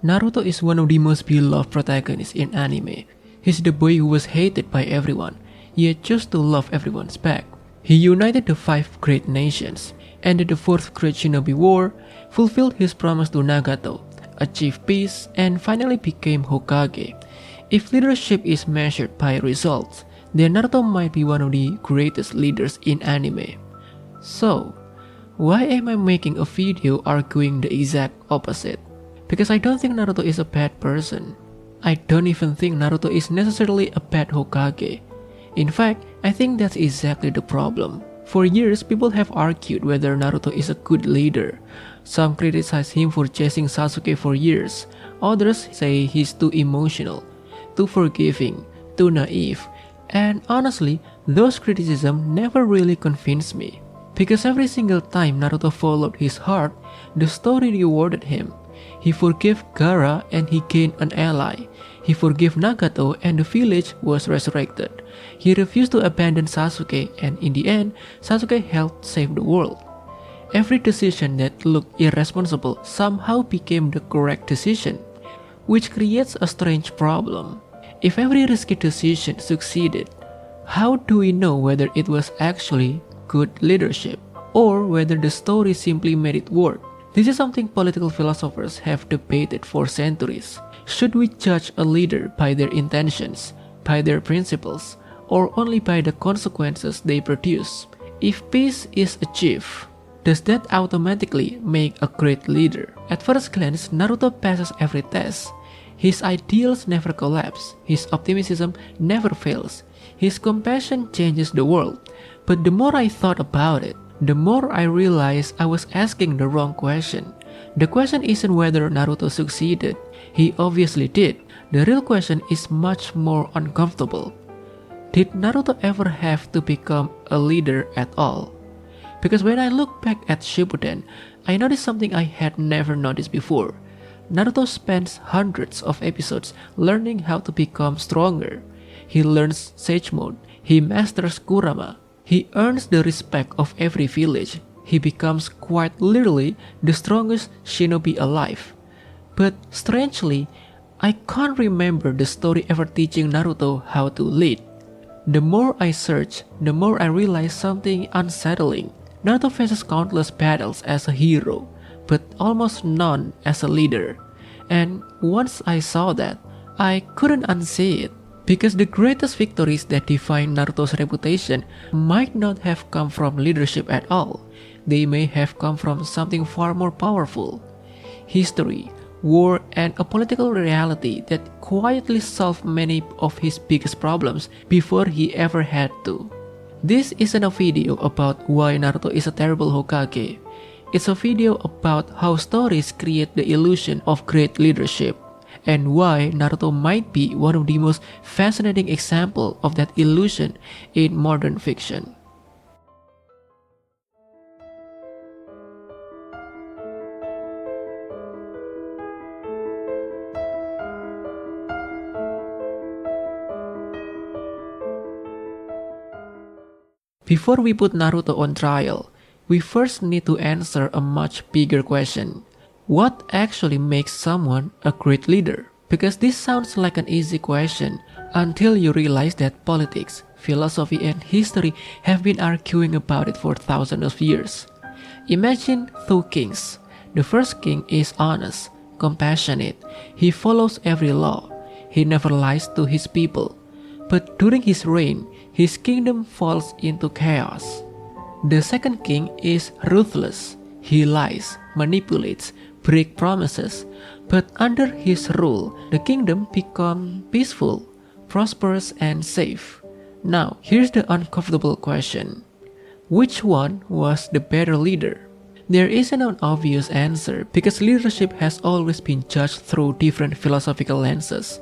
Naruto is one of the most beloved protagonists in anime. He's the boy who was hated by everyone, yet chose to love everyone's back. He united the 5 great nations, ended the 4th Great Shinobi War, fulfilled his promise to Nagato, achieved peace, and finally became Hokage. If leadership is measured by results, then Naruto might be one of the greatest leaders in anime. So, why am I making a video arguing the exact opposite? Because I don't think Naruto is a bad person. I don't even think Naruto is necessarily a bad Hokage. In fact, I think that's exactly the problem. For years, people have argued whether Naruto is a good leader. Some criticize him for chasing Sasuke for years. Others say he's too emotional, too forgiving, too naive. And honestly, those criticisms never really convinced me. Because every single time Naruto followed his heart, the story rewarded him. He forgave Gaara and he gained an ally. He forgave Nagato and the village was resurrected. He refused to abandon Sasuke and in the end, Sasuke helped save the world. Every decision that looked irresponsible somehow became the correct decision, which creates a strange problem. If every risky decision succeeded, how do we know whether it was actually good leadership or whether the story simply made it work? This is something political philosophers have debated for centuries. Should we judge a leader by their intentions, by their principles, or only by the consequences they produce? If peace is achieved, does that automatically make a great leader? At first glance, Naruto passes every test. His ideals never collapse, his optimism never fails, his compassion changes the world. But the more I thought about it, the more I realized I was asking the wrong question. The question isn't whether Naruto succeeded. He obviously did. The real question is much more uncomfortable. Did Naruto ever have to become a leader at all? Because when I look back at Shippuden, I noticed something I had never noticed before. Naruto spends hundreds of episodes learning how to become stronger. He learns Sage Mode, he masters Kurama, he earns the respect of every village. He becomes quite literally the strongest shinobi alive. But strangely, I can't remember the story ever teaching Naruto how to lead. The more I search, the more I realize something unsettling. Naruto faces countless battles as a hero, but almost none as a leader. And once I saw that, I couldn't unsee it. Because the greatest victories that define Naruto's reputation might not have come from leadership at all. They may have come from something far more powerful. History, war, and a political reality that quietly solved many of his biggest problems before he ever had to. This isn't a video about why Naruto is a terrible Hokage. It's a video about how stories create the illusion of great leadership, and why Naruto might be one of the most fascinating examples of that illusion in modern fiction. Before we put Naruto on trial, we first need to answer a much bigger question. What actually makes someone a great leader? Because this sounds like an easy question until you realize that politics, philosophy, and history have been arguing about it for thousands of years. Imagine 2 kings. The first king is honest, compassionate. He follows every law. He never lies to his people. But during his reign, his kingdom falls into chaos. The second king is ruthless. He lies, manipulates, breaks promises. But under his rule, the kingdom becomes peaceful, prosperous, and safe. Now, here's the uncomfortable question. Which one was the better leader? There isn't an obvious answer because leadership has always been judged through different philosophical lenses.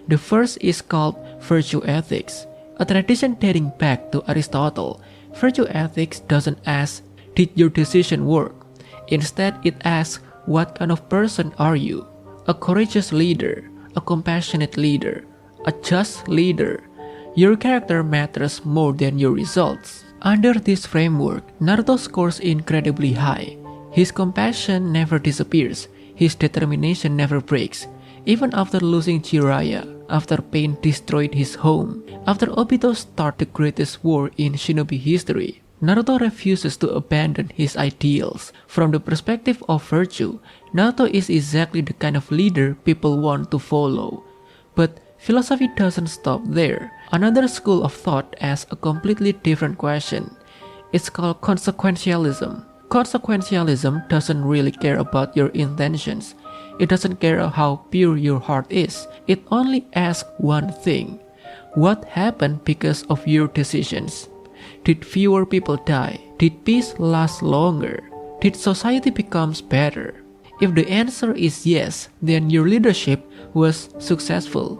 The first is called virtue ethics, a tradition dating back to Aristotle. Virtue ethics doesn't ask, did your decision work? Instead, it asks, what kind of person are you? A courageous leader, a compassionate leader, a just leader. Your character matters more than your results. Under this framework, Naruto scores incredibly high. His compassion never disappears. his determination never breaks. Even after losing Jiraiya, after pain destroyed his home, after Obito started the greatest war in shinobi history, Naruto refuses to abandon his ideals. From the perspective of virtue, Naruto is exactly the kind of leader people want to follow. But philosophy doesn't stop there. Another school of thought asks a completely different question. It's called consequentialism. Consequentialism doesn't really care about your intentions. It doesn't care how pure your heart is. It only asks one thing. What happened because of your decisions? Did fewer people die? Did peace last longer? Did society become better? If the answer is yes, then your leadership was successful.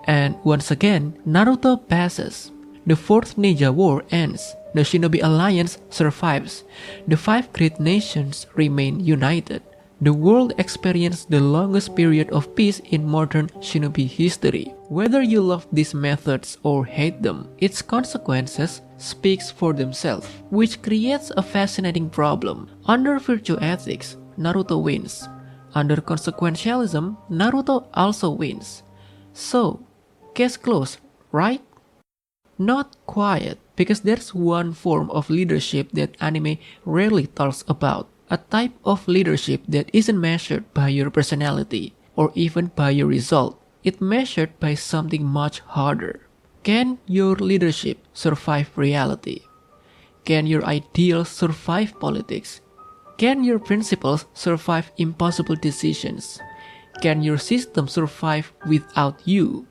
And once again, Naruto passes. The Fourth Ninja War ends. The Shinobi Alliance survives. The 5 great nations remain united. The world experienced the longest period of peace in modern shinobi history. Whether you love these methods or hate them, its consequences speaks for themselves, which creates a fascinating problem. Under virtue ethics, Naruto wins. Under consequentialism, Naruto also wins. So, case closed, right? Not quite, because there's one form of leadership that anime rarely talks about. A type of leadership that isn't measured by your personality or even by your result. It's measured by something much harder. Can your leadership survive reality? Can your ideals survive politics? Can your principles survive impossible decisions? Can your system survive without you?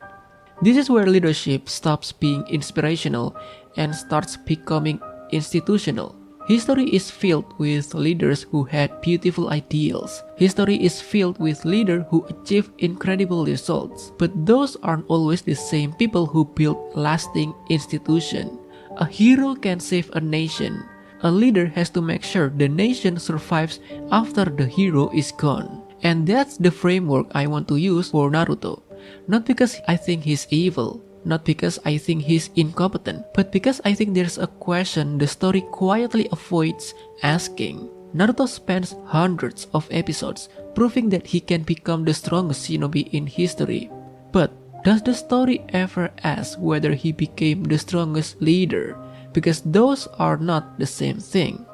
This is where leadership stops being inspirational and starts becoming institutional. History is filled with leaders who had beautiful ideals. History is filled with leaders who achieved incredible results. But those aren't always the same people who build lasting institutions. A hero can save a nation. A leader has to make sure the nation survives after the hero is gone. And that's the framework I want to use for Naruto. Not because I think he's evil. Not because I think he's incompetent, but because I think there's a question the story quietly avoids asking. Naruto spends hundreds of episodes proving that he can become the strongest shinobi in history. But does the story ever ask whether he became the strongest leader? Because those are not the same thing.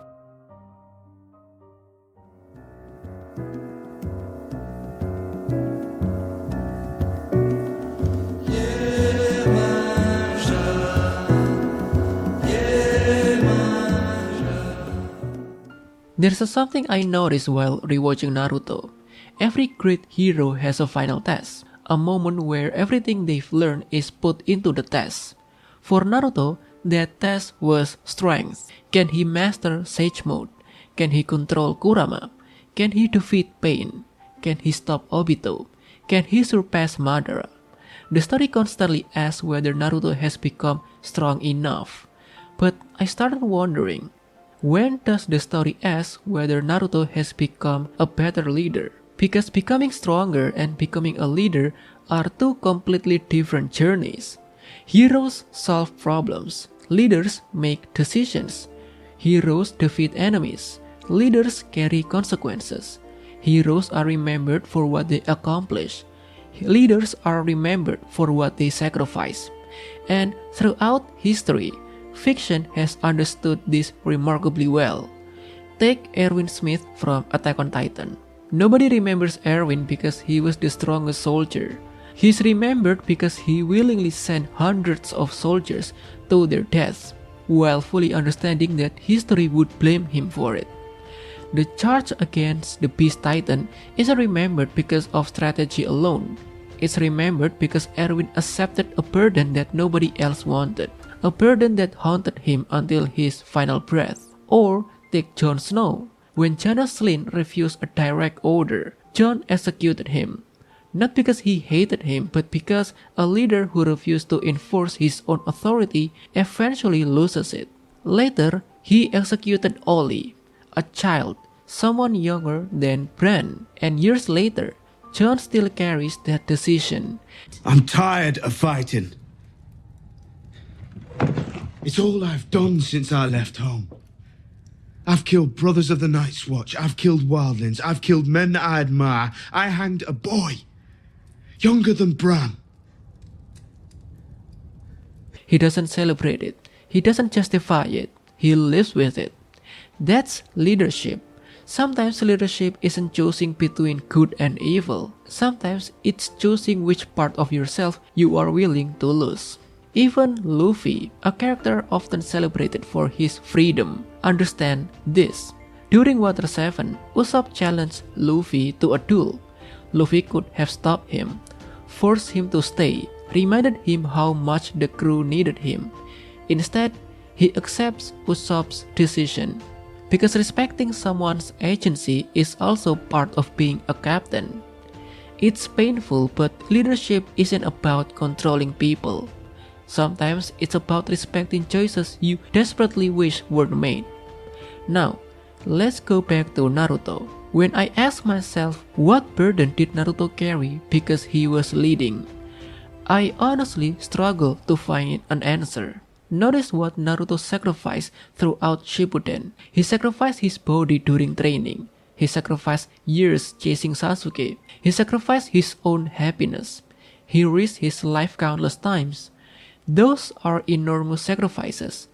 There's something I noticed while rewatching Naruto. Every great hero has a final test, a moment where everything they've learned is put into the test. For Naruto, that test was strength. Can he master Sage Mode? Can he control Kurama? Can he defeat pain? Can he stop Obito? Can he surpass Madara? The story constantly asks whether Naruto has become strong enough. But I started wondering, when does the story ask whether Naruto has become a better leader? Because becoming stronger and becoming a leader are two completely different journeys. Heroes solve problems. Leaders make decisions. Heroes defeat enemies. Leaders carry consequences. Heroes are remembered for what they accomplish. Leaders are remembered for what they sacrifice. And throughout history, fiction has understood this remarkably well. Take Erwin Smith from Attack on Titan. Nobody remembers Erwin because he was the strongest soldier. He's remembered because he willingly sent hundreds of soldiers to their deaths, while fully understanding that history would blame him for it. The charge against the Beast Titan isn't remembered because of strategy alone. It's remembered because Erwin accepted a burden that nobody else wanted. A burden that haunted him until his final breath. Or take Jon Snow. When Janos Slynt refused a direct order, Jon executed him. Not because he hated him, but because a leader who refused to enforce his own authority eventually loses it. Later, he executed Ollie, a child, someone younger than Bran, and years later, Jon still carries that decision. I'm tired of fighting. It's all I've done since I left home. I've killed brothers of the Night's Watch. I've killed wildlings. I've killed men that I admire. I hanged a boy, younger than Bran. He doesn't celebrate it. He doesn't justify it. He lives with it. That's leadership. Sometimes leadership isn't choosing between good and evil. Sometimes it's choosing which part of yourself you are willing to lose. Even Luffy, a character often celebrated for his freedom, understand this. During Water 7, Usopp challenged Luffy to a duel. Luffy could have stopped him, forced him to stay, reminded him how much the crew needed him. Instead, he accepts Usopp's decision. Because respecting someone's agency is also part of being a captain. It's painful, but leadership isn't about controlling people. Sometimes it's about respecting choices you desperately wish were made. Now, let's go back to Naruto. When I ask myself what burden did Naruto carry because he was leading, I honestly struggle to find an answer. Notice what Naruto sacrificed throughout Shippuden. He sacrificed his body during training. He sacrificed years chasing Sasuke. He sacrificed his own happiness. He risked his life countless times. Those are enormous sacrifices,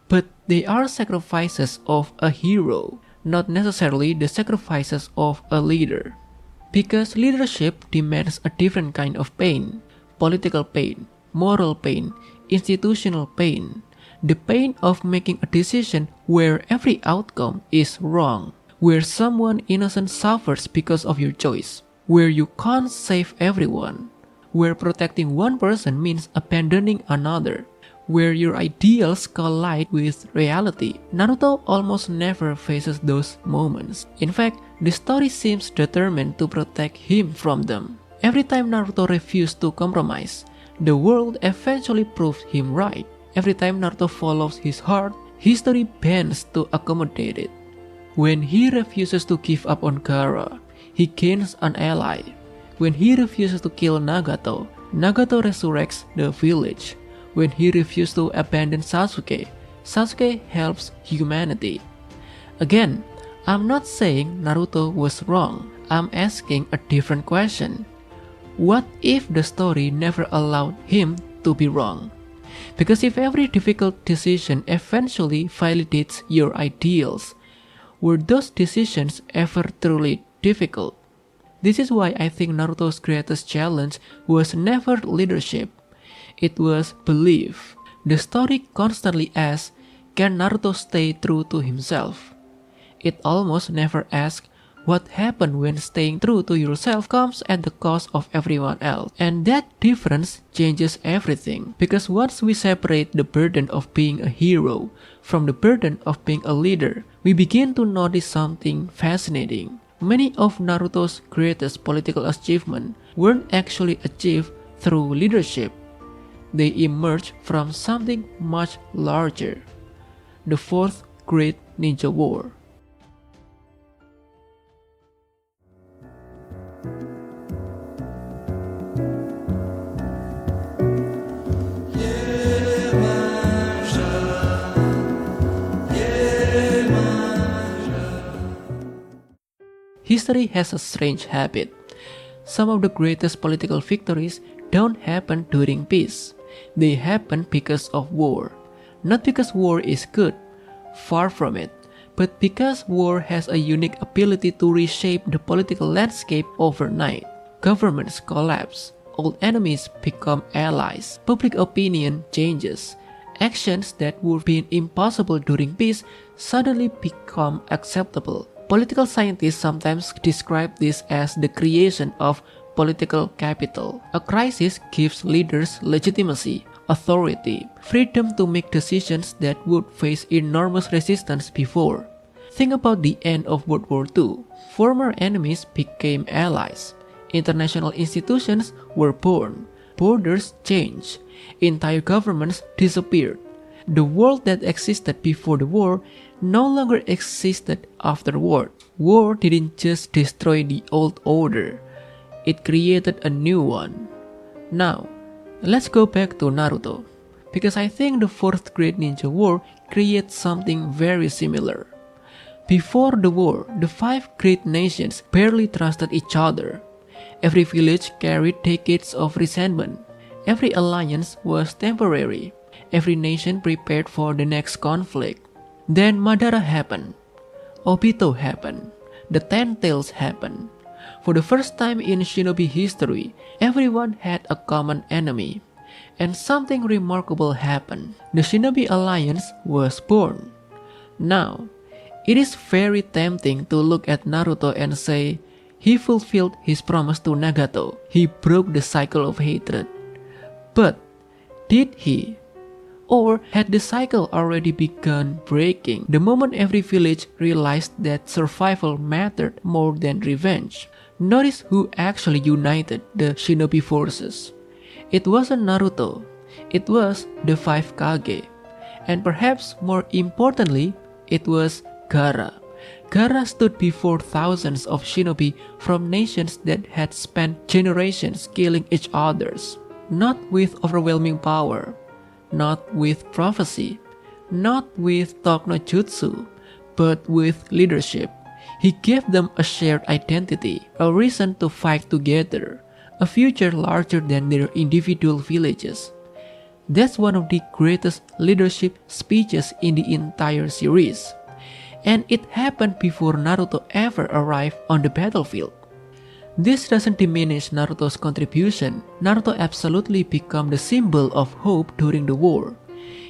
but they are sacrifices of a hero, not necessarily the sacrifices of a leader. Because leadership demands a different kind of pain: political pain, moral pain, institutional pain, the pain of making a decision where every outcome is wrong, where someone innocent suffers because of your choice, where you can't save everyone, where protecting one person means abandoning another, where your ideals collide with reality. Naruto almost never faces those moments. In fact, the story seems determined to protect him from them. Every time Naruto refused to compromise, the world eventually proves him right. Every time Naruto follows his heart, history bends to accommodate it. When he refuses to give up on Gaara, he gains an ally. When he refuses to kill Nagato, Nagato resurrects the village. When he refuses to abandon Sasuke, Sasuke helps humanity. Again, I'm not saying Naruto was wrong. I'm asking a different question. What if the story never allowed him to be wrong? Because if every difficult decision eventually validates your ideals, were those decisions ever truly difficult? This is why I think Naruto's greatest challenge was never leadership. It was belief. The story constantly asks, can Naruto stay true to himself? It almost never asks, what happens when staying true to yourself comes at the cost of everyone else? And that difference changes everything. Because once we separate the burden of being a hero from the burden of being a leader, we begin to notice something fascinating. Many of Naruto's greatest political achievements weren't actually achieved through leadership. They emerged from something much larger: the Fourth Great Ninja War. History has a strange habit. Some of the greatest political victories don't happen during peace. They happen because of war. Not because war is good, far from it, but because war has a unique ability to reshape the political landscape overnight. Governments collapse, old enemies become allies, public opinion changes. Actions that would be impossible during peace suddenly become acceptable. Political scientists sometimes describe this as the creation of political capital. A crisis gives leaders legitimacy, authority, freedom to make decisions that would face enormous resistance before. Think about the end of World War II. Former enemies became allies. International institutions were born. Borders changed. Entire governments disappeared. The world that existed before the war no longer existed afterward. War didn't just destroy the old order, it created a new one. Now, let's go back to Naruto, because I think the Fourth Great Ninja War creates something very similar. Before the war, the 5 great nations barely trusted each other. Every village carried decades of resentment. Every alliance was temporary. Every nation prepared for the next conflict. Then Madara happened. Obito happened. The Ten Tails happened. For the first time in shinobi history, everyone had a common enemy. And something remarkable happened. The Shinobi Alliance was born. Now, it is very tempting to look at Naruto and say, he fulfilled his promise to Nagato. He broke the cycle of hatred. But, did he? Or had the cycle already begun breaking the moment every village realized that survival mattered more than revenge? Notice who actually united the shinobi forces. It wasn't Naruto, it was the 5 Kage. And perhaps more importantly, it was Gaara. Gaara stood before thousands of shinobi from nations that had spent generations killing each others. Not with overwhelming power, not with prophecy, not with talk no jutsu, but with leadership. He gave them a shared identity, a reason to fight together, a future larger than their individual villages. That's one of the greatest leadership speeches in the entire series. And it happened before Naruto ever arrived on the battlefield. This doesn't diminish Naruto's contribution. Naruto absolutely became the symbol of hope during the war.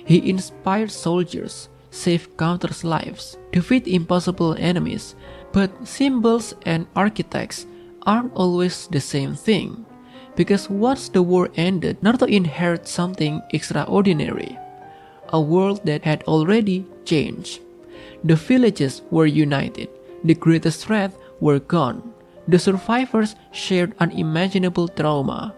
He inspired soldiers, saved countless lives, defeat impossible enemies, but symbols and architects aren't always the same thing. Because once the war ended, Naruto inherited something extraordinary. A world that had already changed. The villages were united, the greatest threats were gone, the survivors shared unimaginable trauma.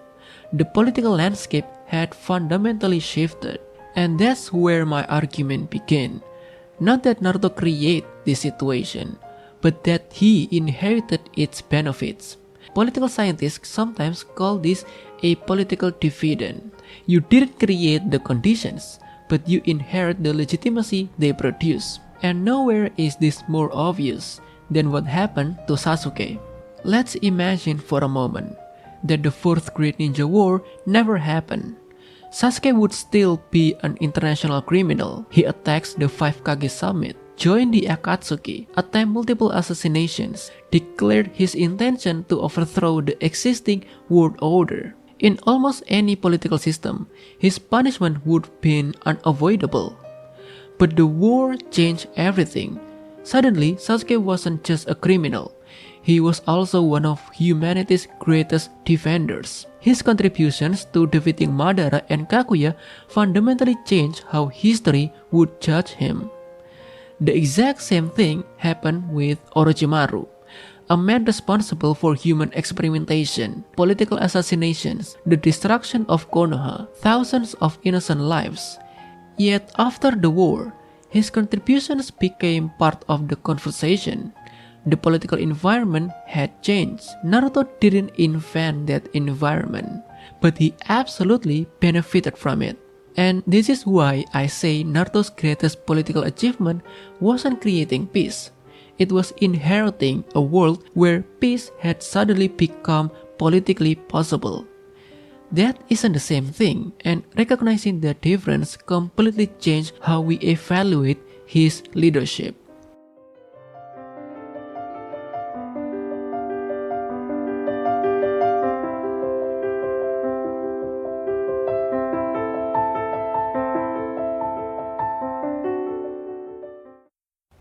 The political landscape had fundamentally shifted, and that's where my argument began. Not that Naruto created this situation, but that he inherited its benefits. Political scientists sometimes call this a political dividend. You didn't create the conditions, but you inherit the legitimacy they produce. And nowhere is this more obvious than what happened to Sasuke. Let's imagine for a moment that the 4th Great Ninja War never happened. Sasuke would still be an international criminal. He attacks the 5 Kage Summit, joined the Akatsuki, attempted multiple assassinations, declared his intention to overthrow the existing world order. In almost any political system, his punishment would have been unavoidable. But the war changed everything. Suddenly, Sasuke wasn't just a criminal. He was also one of humanity's greatest defenders. His contributions to defeating Madara and Kaguya fundamentally changed how history would judge him. The exact same thing happened with Orochimaru, a man responsible for human experimentation, political assassinations, the destruction of Konoha, thousands of innocent lives. Yet after the war, his contributions became part of the conversation. The political environment had changed. Naruto didn't invent that environment, but he absolutely benefited from it. And this is why I say Naruto's greatest political achievement wasn't creating peace. It was inheriting a world where peace had suddenly become politically possible. That isn't the same thing, and recognizing the difference completely changed how we evaluate his leadership.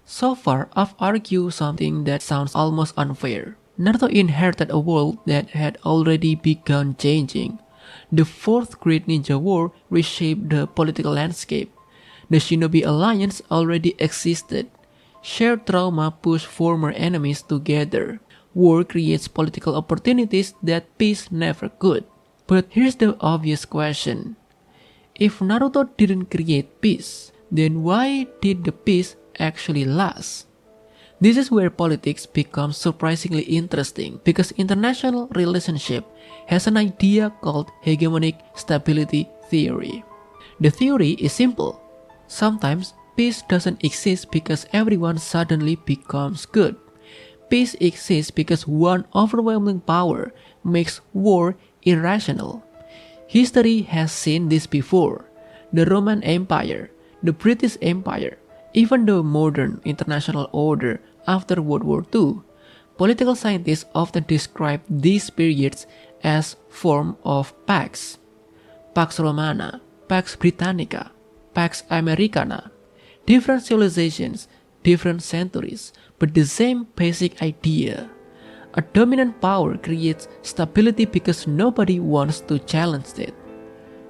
So far, I've argued something that sounds almost unfair. Naruto inherited a world that had already begun changing. The 4th Great Ninja War reshaped the political landscape. The Shinobi Alliance already existed. Shared trauma pushed former enemies together. War creates political opportunities that peace never could. But here's the obvious question. If Naruto didn't create peace, then why did the peace actually last? This is where politics becomes surprisingly interesting because international relationship has an idea called Hegemonic Stability theory. The theory is simple. Sometimes peace doesn't exist because everyone suddenly becomes good. Peace exists because one overwhelming power makes war irrational. History has seen this before. The Roman Empire, the British Empire, even the modern international order after World War II. Political scientists often describe these periods as form of Pax. Pax Romana, Pax Britannica, Pax Americana. Different civilizations, different centuries, but the same basic idea. A dominant power creates stability because nobody wants to challenge it.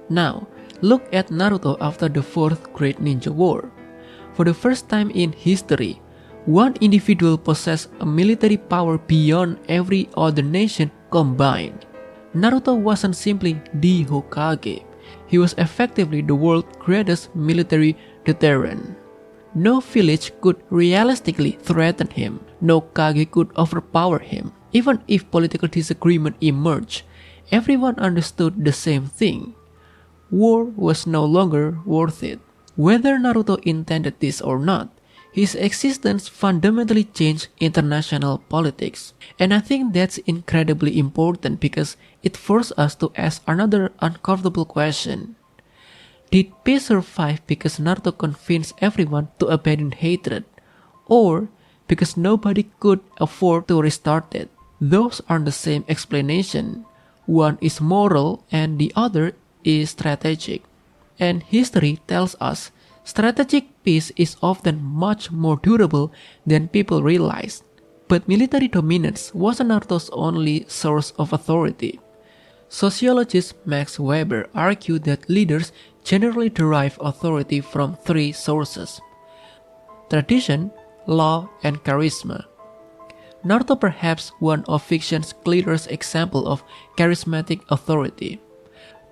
Now, look at Naruto after the Fourth Great Ninja War. For the first time in history, one individual possessed a military power beyond every other nation combined. Naruto wasn't simply the Hokage, he was effectively the world's greatest military deterrent. No village could realistically threaten him, no Kage could overpower him. Even if political disagreement emerged, everyone understood the same thing. War was no longer worth it. Whether Naruto intended this or not, his existence fundamentally changed international politics. And I think that's incredibly important because it forced us to ask another uncomfortable question. Did peace survive because Naruto convinced everyone to abandon hatred, or because nobody could afford to restart it? Those aren't the same explanation. One is moral and the other is strategic. And history tells us strategic peace is often much more durable than people realize. But military dominance wasn't Naruto's only source of authority. Sociologist Max Weber argued that leaders generally derive authority from three sources: tradition, law, and charisma. Naruto perhaps one of fiction's clearest example of charismatic authority.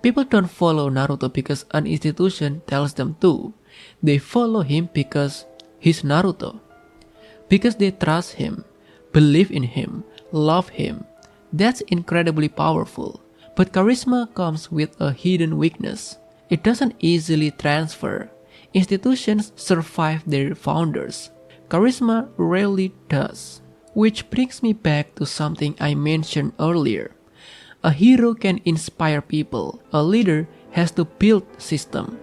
People don't follow Naruto because an institution tells them to. They follow him because he's Naruto. Because they trust him, believe in him, love him. That's incredibly powerful. But charisma comes with a hidden weakness. It doesn't easily transfer. Institutions survive their founders. Charisma rarely does. Which brings me back to something I mentioned earlier. A hero can inspire people. A leader has to build system.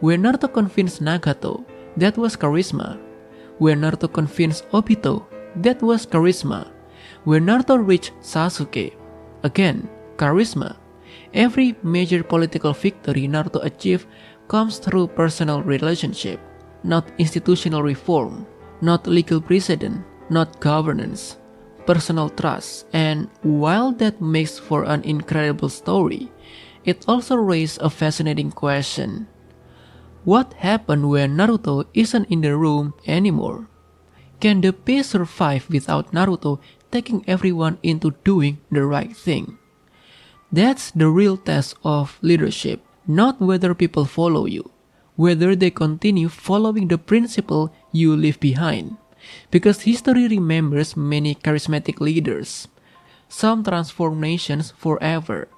When Naruto convinced Nagato, that was charisma. When Naruto convinced Obito, that was charisma. When Naruto reached Sasuke, again, charisma. Every major political victory Naruto achieved comes through personal relationship, not institutional reform, not legal precedent, not governance, personal trust. And while that makes for an incredible story, it also raises a fascinating question. What happened when Naruto isn't in the room anymore? Can the peace survive without Naruto taking everyone into doing the right thing? That's the real test of leadership, not whether people follow you, whether they continue following the principle you leave behind. Because history remembers many charismatic leaders. Some transform nations forever,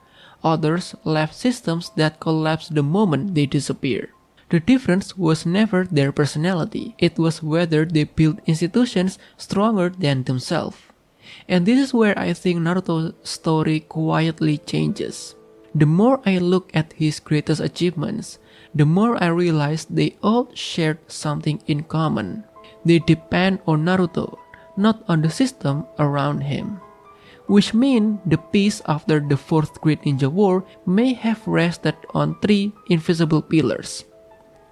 others left systems that collapse the moment they disappear. The difference was never their personality, it was whether they built institutions stronger than themselves. And this is where I think Naruto's story quietly changes. The more I look at his greatest achievements, the more I realize they all shared something in common. They depend on Naruto, not on the system around him. Which means the peace after the Fourth Great Ninja War may have rested on three invisible pillars.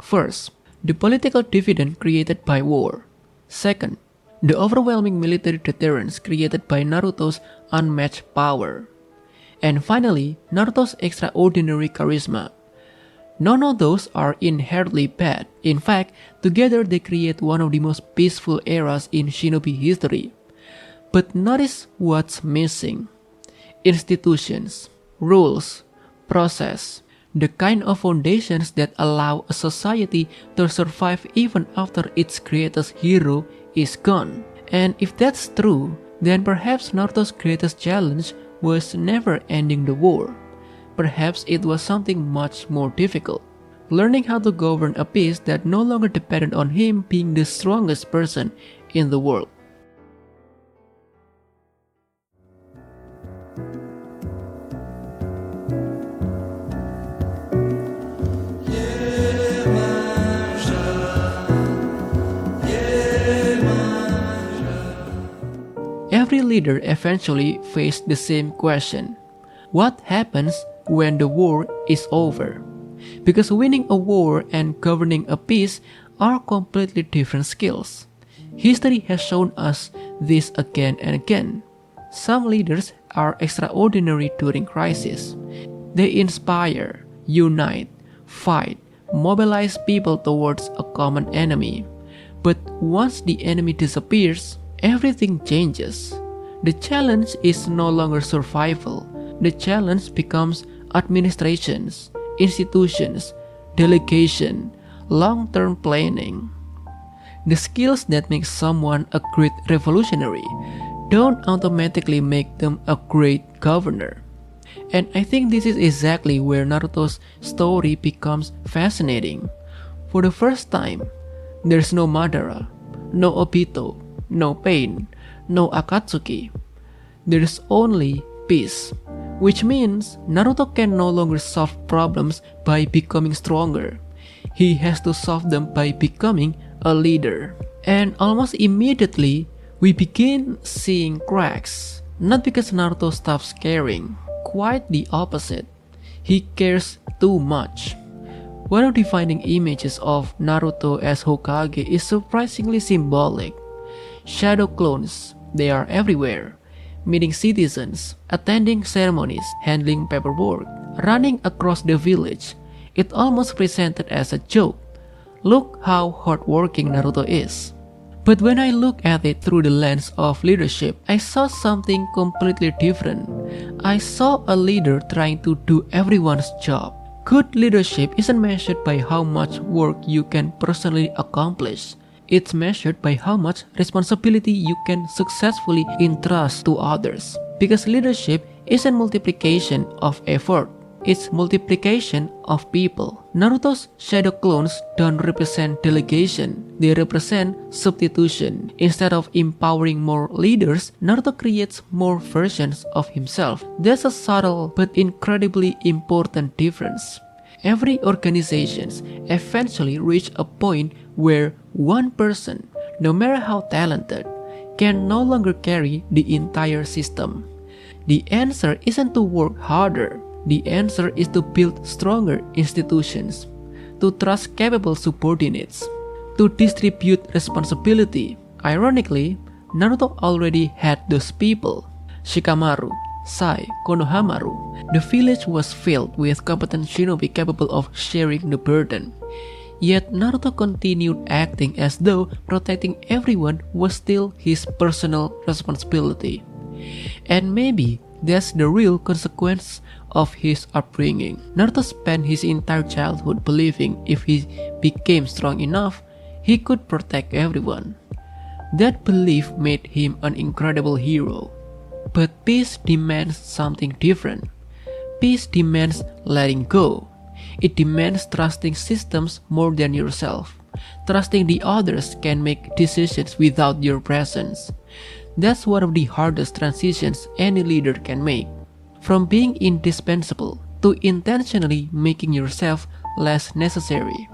First, the political dividend created by war. Second, the overwhelming military deterrence created by Naruto's unmatched power. And finally, Naruto's extraordinary charisma. None of those are inherently bad. In fact, together they create one of the most peaceful eras in shinobi history. But notice what's missing. Institutions, rules, process, the kind of foundations that allow a society to survive even after its greatest hero is gone. And if that's true, then perhaps Naruto's greatest challenge was never ending the war. Perhaps it was something much more difficult. learning how to govern a peace that no longer depended on him being the strongest person in the world. Every leader eventually faced the same question. What happens when the war is over? Because winning a war and governing a peace are completely different skills. History has shown us this again and again. Some leaders are extraordinary during crisis. They inspire, unite, fight, mobilize people towards a common enemy. But once the enemy disappears, everything changes. The challenge is no longer survival. The challenge becomes administrations, institutions, delegation, long-term planning. The skills that make someone a great revolutionary don't automatically make them a great governor. And I think this is exactly where Naruto's story becomes fascinating. For the first time, there's no Madara, no Obito, no Pain, no Akatsuki. There's only peace, which means Naruto can no longer solve problems by becoming stronger. He has to solve them by becoming a leader. And almost immediately, we begin seeing cracks. Not because Naruto stops caring, quite the opposite. He cares too much. One of the defining images of Naruto as Hokage is surprisingly symbolic. Shadow clones, they are everywhere. Meeting citizens, attending ceremonies, handling paperwork, running across the village. It almost presented as a joke. Look how hardworking Naruto is. But when I look at it through the lens of leadership, I saw something completely different. I saw a leader trying to do everyone's job. Good leadership isn't measured by how much work you can personally accomplish. It's measured by how much responsibility you can successfully entrust to others. Because leadership isn't multiplication of effort, it's multiplication of people. Naruto's shadow clones don't represent delegation, they represent substitution. Instead of empowering more leaders, Naruto creates more versions of himself. There's a subtle but incredibly important difference. Every organization eventually reach a point where one person, no matter how talented, can no longer carry the entire system. The answer isn't to work harder. The answer is to build stronger institutions, to trust capable subordinates, to distribute responsibility. Ironically, Naruto already had those people. Shikamaru, Sai, Konohamaru. The village was filled with competent shinobi capable of sharing the burden. Yet Naruto continued acting as though protecting everyone was still his personal responsibility. And maybe that's the real consequence of his upbringing. Naruto spent his entire childhood believing if he became strong enough, he could protect everyone. That belief made him an incredible hero. But peace demands something different. Peace demands letting go. It demands trusting systems more than yourself. Trusting the others can make decisions without your presence. That's one of the hardest transitions any leader can make. From being indispensable to intentionally making yourself less necessary.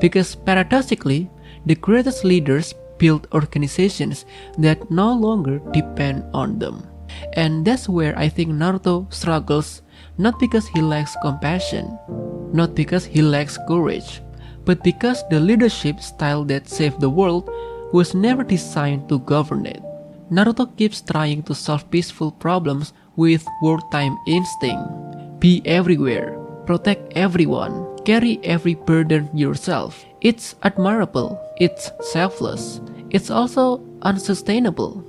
Because paradoxically, the greatest leaders build organizations that no longer depend on them. And that's where I think Naruto struggles, not because he lacks compassion, not because he lacks courage, but because the leadership style that saved the world was never designed to govern it. Naruto keeps trying to solve peaceful problems with wartime instinct. Be everywhere, protect everyone, carry every burden yourself. It's admirable, it's selfless, it's also unsustainable.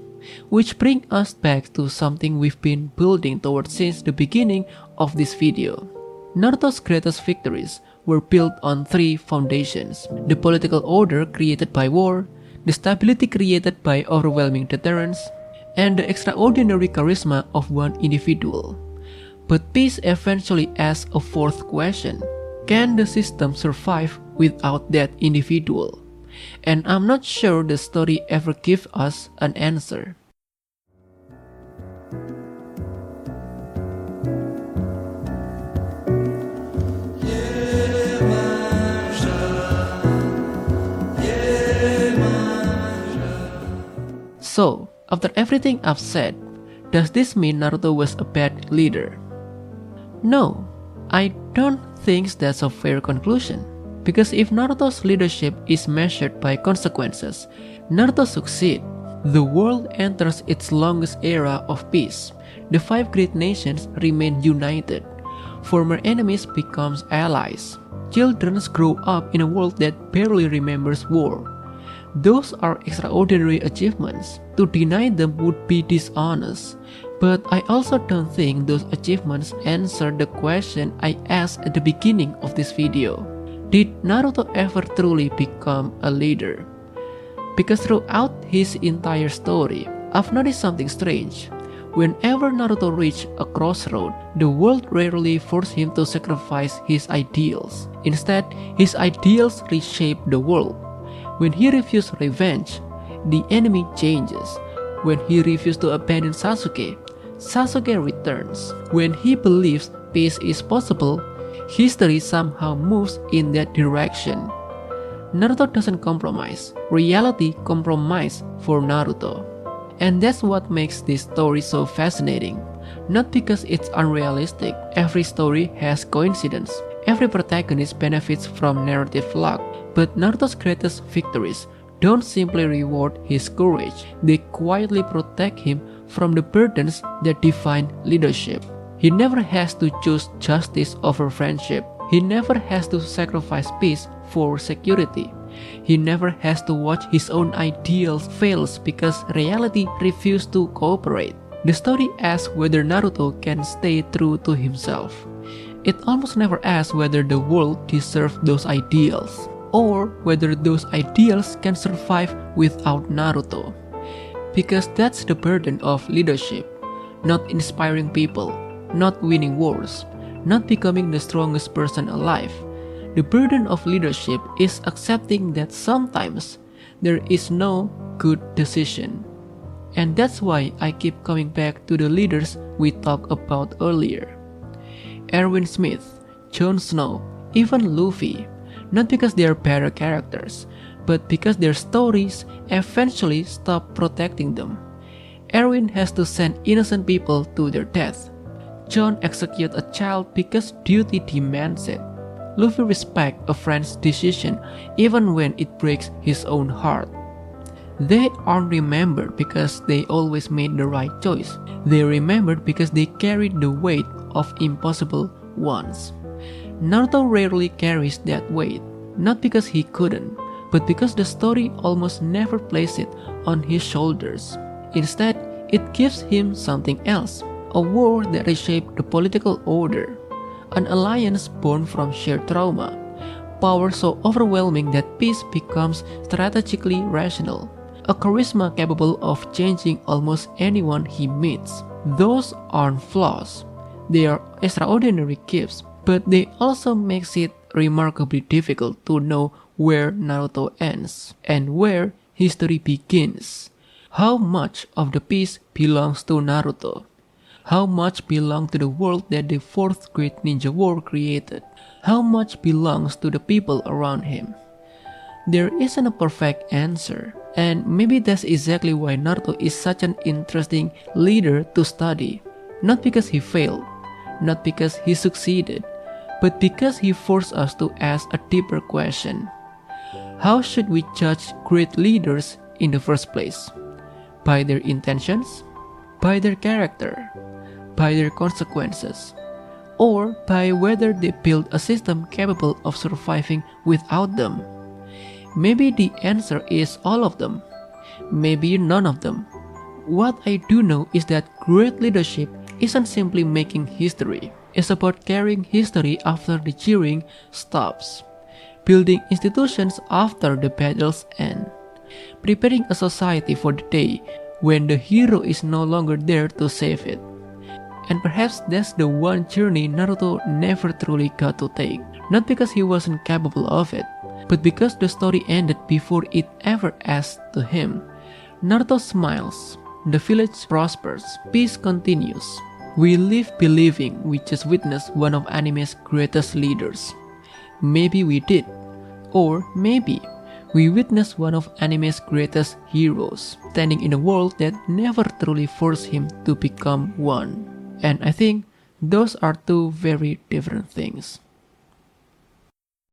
Which brings us back to something we've been building towards since the beginning of this video. Naruto's greatest victories were built on three foundations: the political order created by war, the stability created by overwhelming deterrence, and the extraordinary charisma of one individual. But peace eventually asks a fourth question. Can the system survive without that individual? And I'm not sure the story ever gives us an answer. So, after everything I've said, does this mean Naruto was a bad leader? No, I don't think that's a fair conclusion. Because if Naruto's leadership is measured by consequences, Naruto succeeds. The world enters its longest era of peace. The 5 great nations remain united. Former enemies become allies. Children grow up in a world that barely remembers war. Those are extraordinary achievements. To deny them would be dishonest. But I also don't think those achievements answer the question I asked at the beginning of this video. Did Naruto ever truly become a leader? Because throughout his entire story, I've noticed something strange. Whenever Naruto reached a crossroad, the world rarely forced him to sacrifice his ideals. Instead, his ideals reshape the world. When he refused revenge, the enemy changes. When he refused to abandon Sasuke, Sasuke returns. When he believes peace is possible, history somehow moves in that direction. Naruto doesn't compromise. Reality compromises for Naruto. And that's what makes this story so fascinating. Not because it's unrealistic. Every story has coincidence. Every protagonist benefits from narrative luck. But Naruto's greatest victories don't simply reward his courage. They quietly protect him from the burdens that define leadership. He never has to choose justice over friendship. He never has to sacrifice peace for security. He never has to watch his own ideals fail because reality refused to cooperate. The story asks whether Naruto can stay true to himself. It almost never asks whether the world deserves those ideals, or whether those ideals can survive without Naruto. Because that's the burden of leadership. Not inspiring people, not winning wars, not becoming the strongest person alive. The burden of leadership is accepting that sometimes there is no good decision. And that's why I keep coming back to the leaders we talked about earlier. Erwin Smith, Jon Snow, even Luffy. Not because they are better characters, but because their stories eventually stop protecting them. Erwin has to send innocent people to their death. Jon executes a child because duty demands it. Luffy respects a friend's decision even when it breaks his own heart. They aren't remembered because they always made the right choice. They remembered because they carried the weight of impossible ones. Naruto rarely carries that weight, not because he couldn't, but because the story almost never places it on his shoulders. Instead, it gives him something else, a war that reshaped the political order, an alliance born from shared trauma, power so overwhelming that peace becomes strategically rational, a charisma capable of changing almost anyone he meets. Those aren't flaws. They are extraordinary gifts, but they also makes it remarkably difficult to know where Naruto ends and where history begins. How much of the peace belongs to Naruto? How much belongs to the world that the Fourth Great Ninja War created? How much belongs to the people around him? There isn't a perfect answer, and maybe that's exactly why Naruto is such an interesting leader to study. Not because he failed, not because he succeeded, but because he forced us to ask a deeper question. How should we judge great leaders in the first place? By their intentions? By their character? By their consequences? Or by whether they build a system capable of surviving without them? Maybe the answer is all of them. Maybe none of them. What I do know is that great leadership isn't simply making history. It's about carrying history after the cheering stops, building institutions after the battles end, preparing a society for the day when the hero is no longer there to save it. And perhaps that's the one journey Naruto never truly got to take. Not because he wasn't capable of it, but because the story ended before it ever asked to him. Naruto smiles. The village prospers. Peace continues. We live believing we just witnessed one of anime's greatest leaders. Maybe we did. Or maybe we witnessed one of anime's greatest heroes, standing in a world that never truly forced him to become one. And I think those are two very different things.